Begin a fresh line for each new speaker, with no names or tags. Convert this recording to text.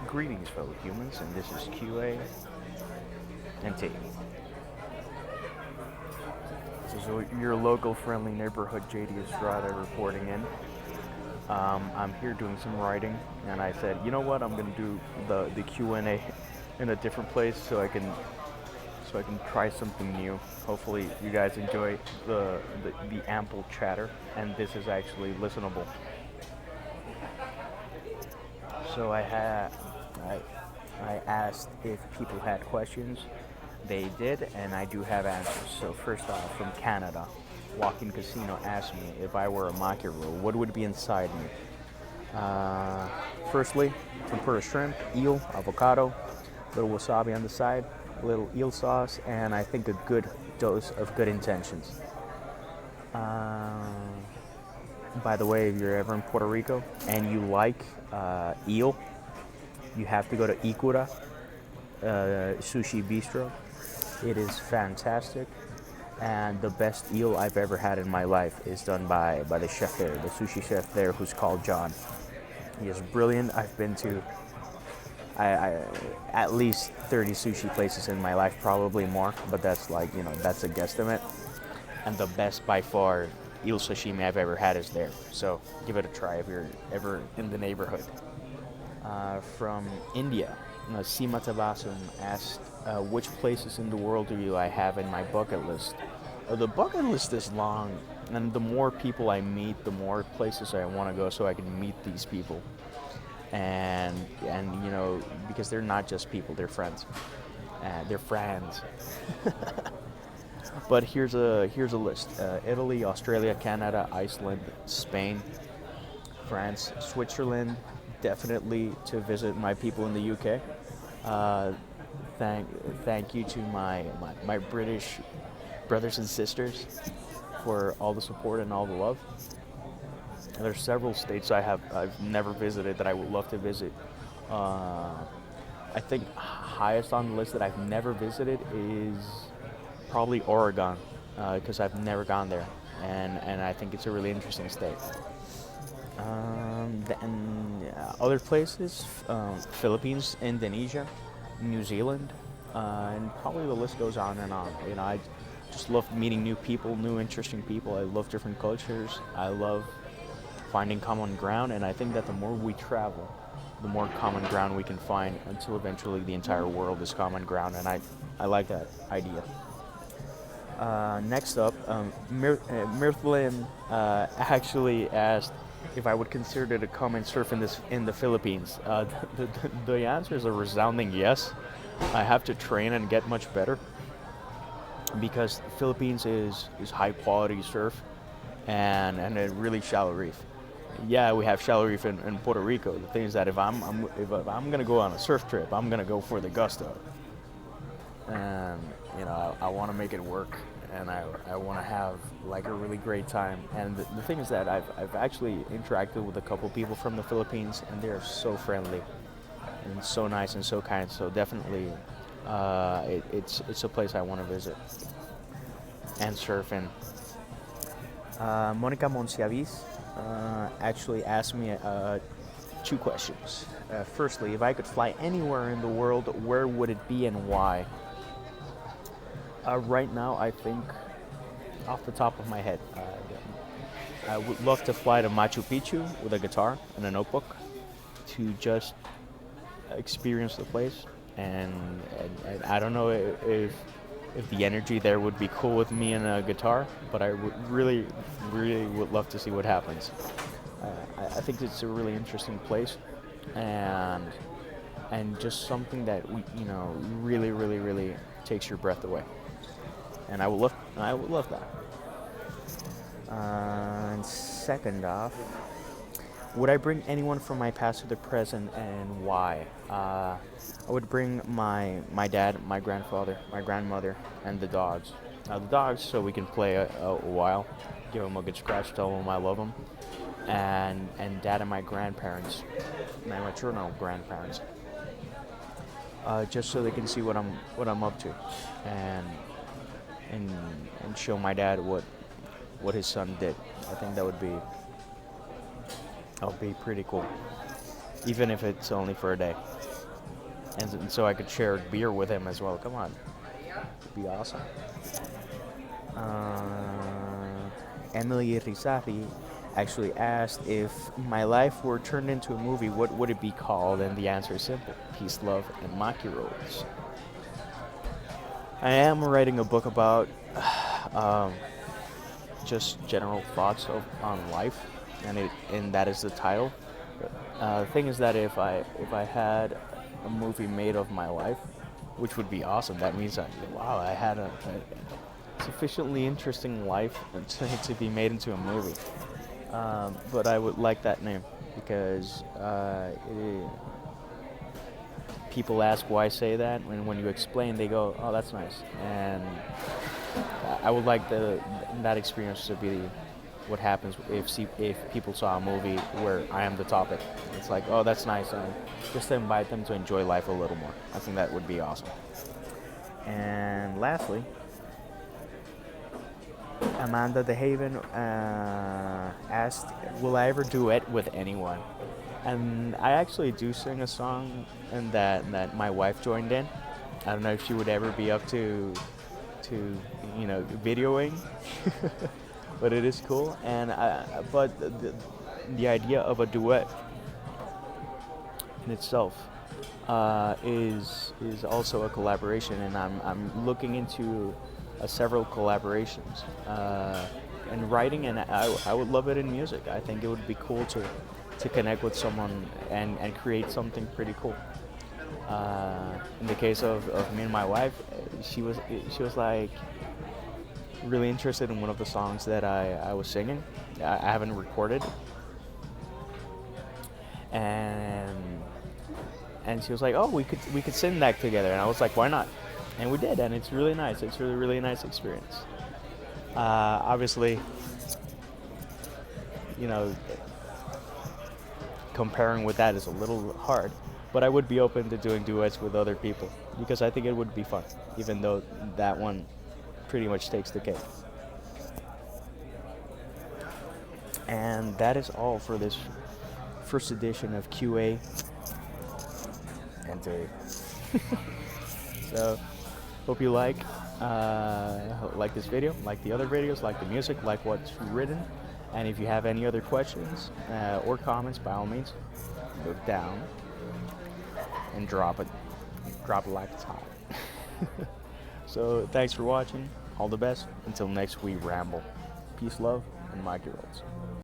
Greetings, fellow humans, and this is QA and T. This is your local friendly neighborhood JD Estrada reporting in. I'm here doing some writing, and I said, you know what, I'm gonna do the Q&A in a different place so I can try something new. Hopefully, you guys enjoy the ample chatter, and this is actually listenable. So I I asked if people had questions. They did, and I do have answers. So first off, from Canada, Walking Casino asked me if I were a maki roll, what would be inside me? Uh, Firstly, tempura shrimp, eel, avocado, little wasabi on the side, little eel sauce, and I think a good dose of good intentions. Uh, by the way, if you're ever in Puerto Rico and you like eel, you have to go to Ikura Sushi Bistro. It is fantastic, and the best eel I've ever had in my life is done by the chef there, the sushi chef there, who's called John. He is brilliant. I've been to I at least 30 sushi places in my life, probably more, but that's like, that's a guesstimate. And the best by far eel sashimi I've ever had is there. So give it a try if you're ever in the neighborhood. From India, Seema Tabassum asked, which places in the world do I have in my bucket list? The bucket list is long, and the more people I meet, the more places I want to go so I can meet these people. And because they're not just people, they're friends. They're friends. But here's a list: Italy, Australia, Canada, Iceland, Spain, France, Switzerland. Definitely to visit my people in the UK. Uh, thank thank you to my British brothers and sisters for all the support and all the love. There's several states I've never visited that I would love to visit. Uh, I think highest on the list that I've never visited is probably Oregon, because I've never gone there, and I think it's a really interesting state. Then other places, Philippines, Indonesia, New Zealand, and probably the list goes on and on. I just love meeting new people, new interesting people. I love different cultures. I love finding common ground, and I think that the more we travel, the more common ground we can find until eventually the entire world is common ground, and I like that idea. Next up, Mirthlin actually asked if I would consider to come and surf in the Philippines. The answer is a resounding yes. I have to train and get much better because the Philippines is high quality surf and a really shallow reef. Yeah, we have shallow reef in Puerto Rico. The thing is that if I'm gonna go on a surf trip, I'm gonna go for the gusto, and I want to make it work, and I want to have like a really great time. And the thing is that I've actually interacted with a couple people from the Philippines, and they're so friendly and so nice and so kind. So definitely, it's a place I want to visit and surf in. Monica Monsiavis actually asked me two questions. Firstly, if I could fly anywhere in the world, where would it be and why? Right now, I think, off the top of my head, I would love to fly to Machu Picchu with a guitar and a notebook to just experience the place. And I don't know if the energy there would be cool with me and a guitar, but I would really would love to see what happens. I think it's a really interesting place, and just something that really takes your breath away. And I would love that. And second off, would I bring anyone from my past to the present, and why? I would bring my dad, my grandfather, my grandmother, and the dogs. The dogs, so we can play a while, give them a good scratch, tell them I love them, and dad and my grandparents, my maternal grandparents, just so they can see what I'm up to, and and and show my dad what his son did. I think that would be pretty cool, even if it's only for a day. and so I could share a beer with him as well. Come on, it'd be awesome. Emily Rizari actually asked if my life were turned into a movie, what would it be called? And the answer is simple: peace, love, and maki rolls. I am writing a book about um, just general thoughts on life, and that is the title. The thing is that if I had a movie made of my life, which would be awesome. That means that wow, I had a sufficiently interesting life to be made into a movie. But I would like that name because people ask why I say that, and when you explain, they go, "Oh, that's nice." And I would like that experience to be what happens if people saw a movie where I am the topic. It's like, "Oh, that's nice," and just to invite them to enjoy life a little more. I think that would be awesome. And lastly, Amanda DeHaven asked, "Will I ever duet with anyone?" And I actually do sing a song, and that my wife joined in. I don't know if she would ever be up to videoing, but it is cool. But the idea of a duet in itself is also a collaboration, and I'm looking into several collaborations and writing, and I would love it in music. I think it would be cool to connect with someone and create something pretty cool. In the case of me and my wife, she was like really interested in one of the songs that I was singing. I haven't recorded, and she was like, "Oh, we could sing that together," and I was like, "Why not?" And we did, and it's really nice. It's really nice experience. Obviously, you know, comparing with that is a little hard, but I would be open to doing duets with other people because I think it would be fun, even though that one pretty much takes the cake. And that is all for this first edition of QA and Dave. So, hope you like this video, like the other videos, like the music, like what's written. And if you have any other questions or comments, by all means, go down and drop it like it's hot. So thanks for watching. All the best. Until next we ramble. Peace, love, and Mikey Rolls.